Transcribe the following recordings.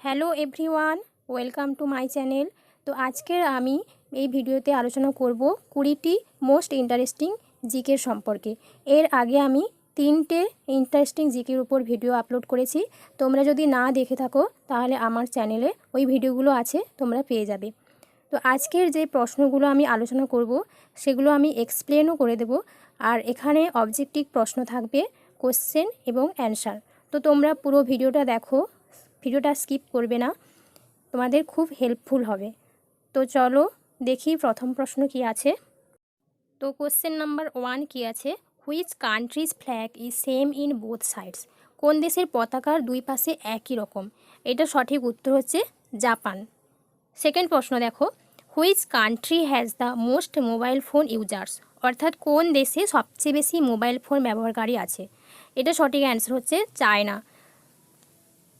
Hello everyone, welcome to my channel. তো আজকের আমি এই ভিডিওতে আলোচনা করব 20টি মোস্ট ইন্টারেস্টিং জিকের সম্পর্কে। এর আগে আমি 3টে ইন্টারেস্টিং জিকের উপর ভিডিও আপলোড করেছি। তোমরা যদি না দেখে থাকো তাহলে আমার চ্যানেলে ওই ভিডিওগুলো আছে, তোমরা পেয়ে যাবে। তো আজকের যে প্রশ্নগুলো আমি আলোচনা করব সেগুলো আমি এক্সপ্লেনও করে দেব। আর এখানে অবজেক্টিভ প্রশ্ন থাকবে, কোশ্চেন এবং অ্যানসার। তো তোমরা পুরো ভিডিওটা দেখো, ভিডিওটা স্কিপ করবে না, তোমাদের খুব হেল্পফুল হবে। তো চলো দেখি প্রথম প্রশ্ন কি আছে। তো কোশ্চেন নাম্বার 1 কি আছে, which countries flag is same in both sides. কোন দেশের পতাকার দুই পাশে একই রকম? এটা সঠিক উত্তর হচ্ছে জাপান। সেকেন্ড প্রশ্ন দেখো, which country has the most mobile phone users. অর্থাৎ কোন দেশে সবচেয়ে বেশি মোবাইল ফোন ব্যবহারকারী আছে? এটা সঠিক অ্যান্সার হচ্ছে চায়না।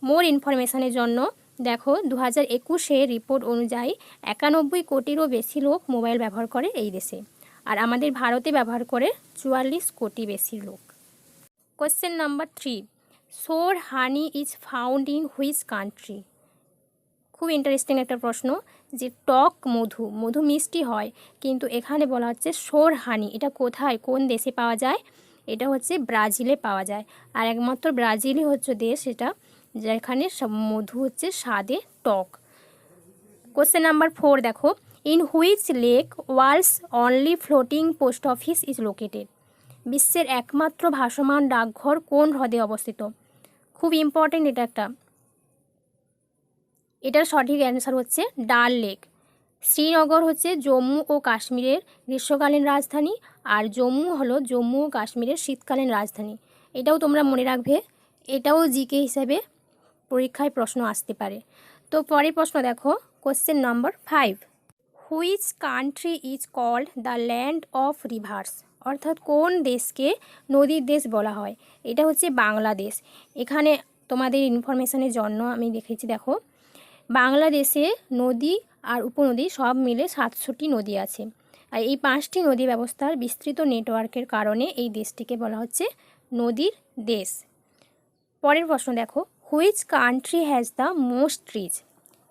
মোর ইনফরমেশনের জন্য দেখো 2021 রিপোর্ট অনুযায়ী 91 কোটিরও বেশি লোক মোবাইল ব্যবহার করে এই দেশে, আর আমাদের ভারতে ব্যবহার করে 44 কোটি বেশি লোক। Question number 3, sour honey is found in which country. খুব ইন্টারেস্টিং একটা প্রশ্ন, যে টক মধু, মধু মিষ্টি হয়, কিন্তু এখানে বলা হচ্ছে সোর হানি, এটা কোথায়, কোন দেশে পাওয়া যায়? এটা হচ্ছে ব্রাজিলে পাওয়া যায়। আর একমাত্র ব্রাজিলই হচ্ছে দেশ এটা যেখানে মধু হচ্ছে স্বাদে টক। কোশ্চেন নাম্বার 4 দেখো, in which lake world's only floating post office is located. বিশ্বের একমাত্র ভাসমান ডাকঘর কোন হ্রদে অবস্থিত? খুব ইম্পর্টেন্ট এটা একটা। এটার সঠিক অ্যান্সার হচ্ছে ডাল লেক। শ্রীনগর হচ্ছে জম্মু ও কাশ্মীরের গ্রীষ্মকালীন রাজধানী, আর জম্মু হলো জম্মু ও কাশ্মীরের শীতকালীন রাজধানী। এটাও তোমরা মনে রাখবে, এটাও জিকে হিসেবে পরীক্ষায় প্রশ্ন আসতে পারে। তো পরের প্রশ্ন দেখো, question number 5, which country is called the land of rivers. অর্থাৎ কোন দেশকে নদীর দেশ বলা হয়? এটা হচ্ছে বাংলাদেশ। এখানে তোমাদের ইনফরমেশনের জন্য আমি দেখেছি, দেখো বাংলাদেশে নদী আর উপনদী সব মিলে 700টি নদী আছে। আর এই 5টি নদী ব্যবস্থার বিস্তৃত নেটওয়ার্কের কারণে এই দেশটিকে বলা হচ্ছে নদীর দেশ। পরের প্রশ্ন দেখো, which country has the most trees.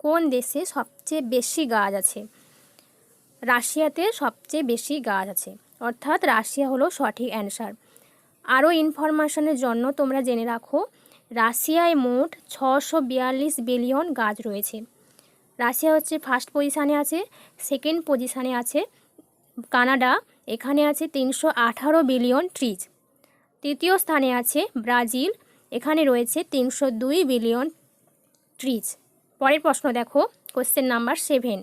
কোন দেশে সবচেয়ে বেশি গাছ আছে? রাশিয়াতে সবচেয়ে বেশি গাছ আছে, অর্থাৎ রাশিয়া হলো সঠিক অ্যান্সার। আরও ইনফরমেশনের জন্য তোমরা জেনে রাখো, রাশিয়ায় মোট 642 বিলিয়ন গাছ রয়েছে। রাশিয়া হচ্ছে ফার্স্ট পজিশানে আছে। সেকেন্ড পজিশানে আছে কানাডা, এখানে আছে 318 বিলিয়ন ট্রিজ। তৃতীয় স্থানে আছে ব্রাজিল, এখানে রয়েছে 302 বিলিয়ন ট্রিজ। পরের প্রশ্ন দেখো, question number 7,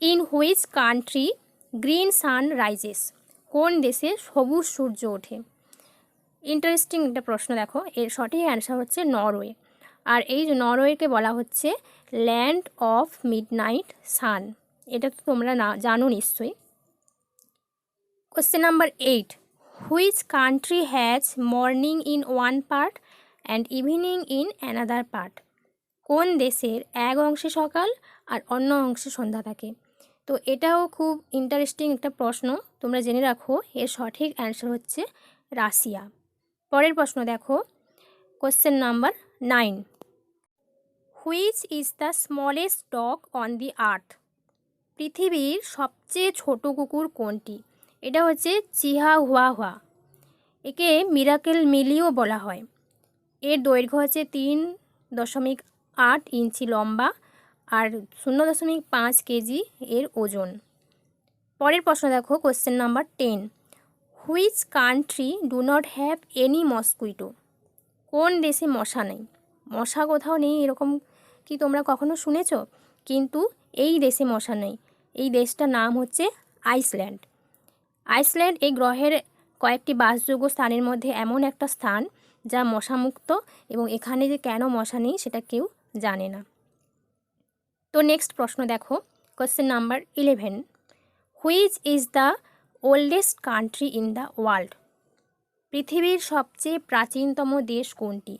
in which country green sun rises. কোন দেশে সবুজ সূর্য ওঠে? ইন্টারেস্টিং একটা প্রশ্ন। দেখো এর সঠিক অ্যান্সার হচ্ছে নরওয়ে। আর এই নরওয়েকে বলা হচ্ছে ল্যান্ড অফ মিডনাইট সান। এটা তো তোমরা না জানো নিশ্চয়ই। Question number 8, which country has morning in one part and evening in another part. কোন দেশের এক অংশে সকাল আর অন্য অংশে সন্ধ্যা থাকে? তো এটাও খুব ইন্টারেস্টিং একটা প্রশ্ন, তোমরা জেনে রাখো এর সঠিক অ্যান্সার হচ্ছে রাশিয়া। পরের প্রশ্ন দেখো, question number 9, which is the smallest dog on the earth. পৃথিবীর সবচেয়ে ছোট কুকুর কোনটি? এটা হচ্ছে চিহাহুয়াহুয়া। একে মিরাকেল মিলিও বলা হয়। এর দৈর্ঘ্য হচ্ছে 3.8 ইঞ্চি লম্বা আর 0.5 কেজি এর ওজন। পরের প্রশ্ন দেখো, question number 10, which country do not have any mosquito. কোন দেশে মশা নেই? মশা কোথাও নেই এরকম কি তোমরা কখনো শুনেছ? কিন্তু এই দেশে মশা নেই। এই দেশটার নাম হচ্ছে আইসল্যান্ড। আইসল্যান্ড এই গ্রহের কয়েকটি বাসযোগ্য স্থানের মধ্যে এমন একটা স্থান যা মশামুক্ত, এবং এখানে যে কেন মশা নেই সেটা কেউ জানে না। তো নেক্সট প্রশ্ন দেখো, question number 11, which is the oldest country in the world. পৃথিবীর সবচেয়ে প্রাচীনতম দেশ কোনটি?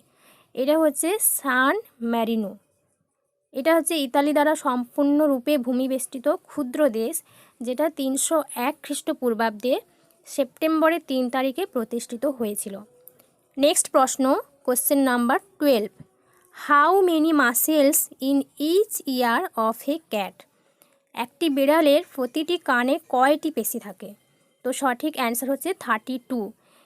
এটা হচ্ছে সান ম্যারিনো। এটা হচ্ছে ইতালি দ্বারা সম্পূর্ণরূপে ভূমিবেষ্টিত ক্ষুদ্র দেশ, যেটা 301 খ্রিস্টপূর্বাব্দে সেপ্টেম্বরের 3 তারিখে প্রতিষ্ঠিত হয়েছিল। নেক্সট প্রশ্ন, question number 12, how many muscles in each ear of a cat? একটি বিড়ালের প্রতিটি কানে কয়টি পেশি থাকে? তো সঠিক অ্যান্সার হচ্ছে 32,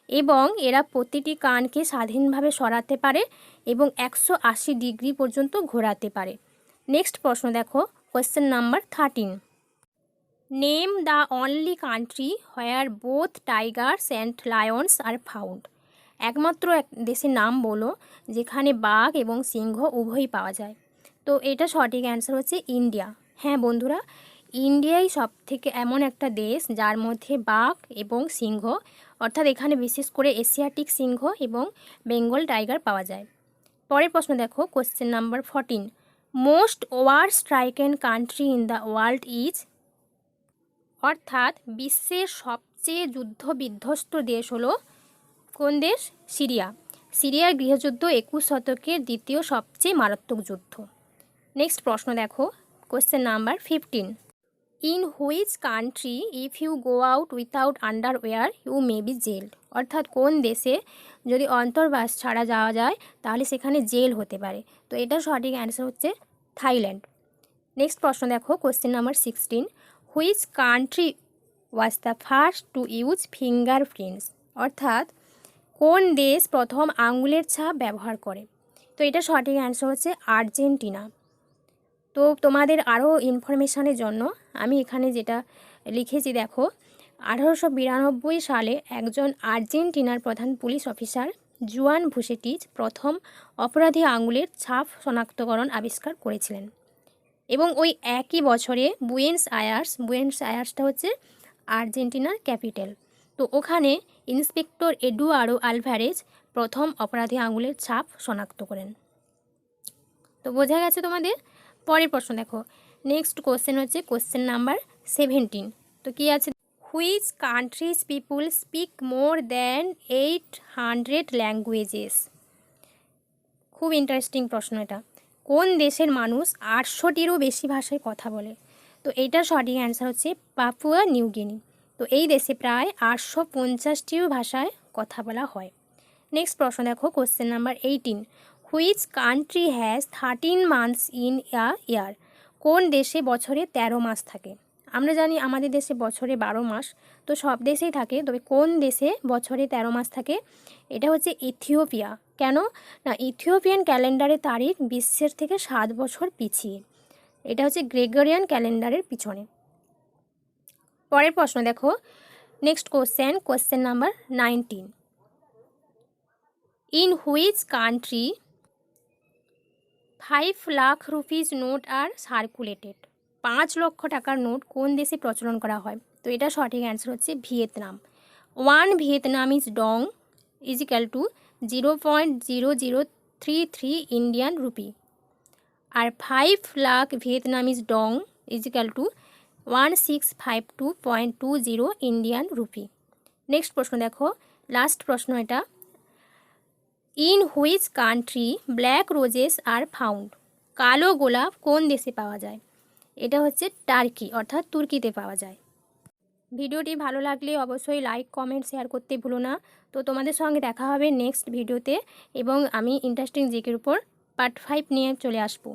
এবং এরা প্রতিটি কানকে স্বাধীনভাবে সরাতে পারে এবং 180 ডিগ্রি পর্যন্ত ঘোরাতে পারে। নেক্সট প্রশ্ন দেখো, question number 13। Name the only country where both Tigers and Lions are found. একমাত্র এক দেশের নাম বলো যেখানে বাঘ এবং সিংহ উভয়ই পাওয়া যায়। তো এটা সঠিক অ্যান্সার হচ্ছে ইন্ডিয়া। হ্যাঁ বন্ধুরা, ইন্ডিয়াই সব থেকে এমন একটা দেশ যার মধ্যে বাঘ এবং সিংহ, অর্থাৎ এখানে বিশেষ করে এশিয়াটিক সিংহ এবং বেঙ্গল টাইগার পাওয়া যায়। পরের প্রশ্ন দেখো, question number 14। Most war stricken country in the world is, অর্থাৎ বিশ্বের সবচেয়ে যুদ্ধ বিধ্বস্ত দেশ হলো কোন দেশ? সিরিয়া। সিরিয়ার গৃহযুদ্ধ 21 শতকের দ্বিতীয় সবচেয়ে মারাত্মক যুদ্ধ। নেক্সট প্রশ্ন দেখো, question number 15। In which country if you go out without underwear you may be jailed, অর্থাৎ কোন দেশে যদি অন্তর্বাস ছাড়া যাওয়া যায় তাহলে সেখানে জেল হতে পারে? তো এটা সঠিক অ্যান্সার হচ্ছে থাইল্যান্ড। নেক্সট প্রশ্ন দেখো, question number 16। Which country was the first to use fingerprints, অর্থাৎ কোন দেশ প্রথম আঙুলের ছাপ ব্যবহার করে? তো এটা সঠিক অ্যান্সার হচ্ছে আর্জেন্টিনা। তো তোমাদের আরও ইনফরমেশানের জন্য আমি এখানে যেটা লিখেছি দেখো, 1892 সালে একজন আর্জেন্টিনার প্রধান পুলিশ অফিসার জুয়ান ভুসেটিচ প্রথম অপরাধী আঙুলের ছাপ শনাক্তকরণ আবিষ্কার করেছিলেন। এবং ওই একই বছরে বুয়েন্স আয়ার্সটা হচ্ছে আর্জেন্টিনার ক্যাপিটাল, তো ওখানে ইন্সপেক্টর এডুয়ার্ডো আলভারেজ প্রথম অপরাধী আঙুলের ছাপ শনাক্ত করেন। তো বোঝা গেছে তোমাদের? পরের প্রশ্ন দেখো, নেক্সট কোশ্চেন হচ্ছে কোশ্চেন নাম্বার 17। তো কি আছে, which countries people speak more than 800 languages? খুব ইন্টারেস্টিং প্রশ্ন এটা। কোন দেশের মানুষ 800টিরও বেশি ভাষায় কথা বলে? তো এইটার সঠিক অ্যান্সার হচ্ছে পাপুয়া নিউগিনি। তো এই দেশে প্রায় 850টিও ভাষায় কথা বলা হয়। নেক্সট প্রশ্ন দেখো, question number 18। Which country has 13 months in a year? কোন দেশে বছরে 13 মাস থাকে? আমরা জানি আমাদের দেশে বছরে 12 মাস, তো সব দেশেই থাকে, তবে কোন দেশে বছরে 13 মাস থাকে? এটা হচ্ছে ইথিওপিয়া। কেন না, ইথিওপিয়ান ক্যালেন্ডারের তারিখ বিশ্বের থেকে 7 বছর পিছিয়ে, এটা হচ্ছে গ্রেগরিয়ান ক্যালেন্ডারের পিছনে। পরের প্রশ্ন দেখো, next question number 19। In which country 5 lakh rupees note are circulated? 5 লক্ষ টাকার নোট কোন দেশে প্রচলন করা হয়? তো এটা সঠিক অ্যান্সার হচ্ছে Vietnam. 1 Vietnamese dong is equal to 0.0033 Indian rupee, আর 5 lakh Vietnamese dong is equal to 1652.20 Indian rupee. Next প্রশ্ন দেখো, লাস্ট প্রশ্ন এটা। In which country black roses are found? কালো গোলাপ কোন দেশে পাওয়া যায়? এটা হচ্ছে টার্কি, অর্থাৎ তুর্কিতে পাওয়া যায়। ভিডিওটি ভালো লাগলে অবশ্যই লাইক কমেন্ট শেয়ার করতে ভুলো না। তো তোমাদের সঙ্গে দেখা হবে নেক্সট ভিডিওতে, এবং আমি ইন্টারেস্টিং জিকের উপর পার্ট 5 নিয়ে চলে আসবো।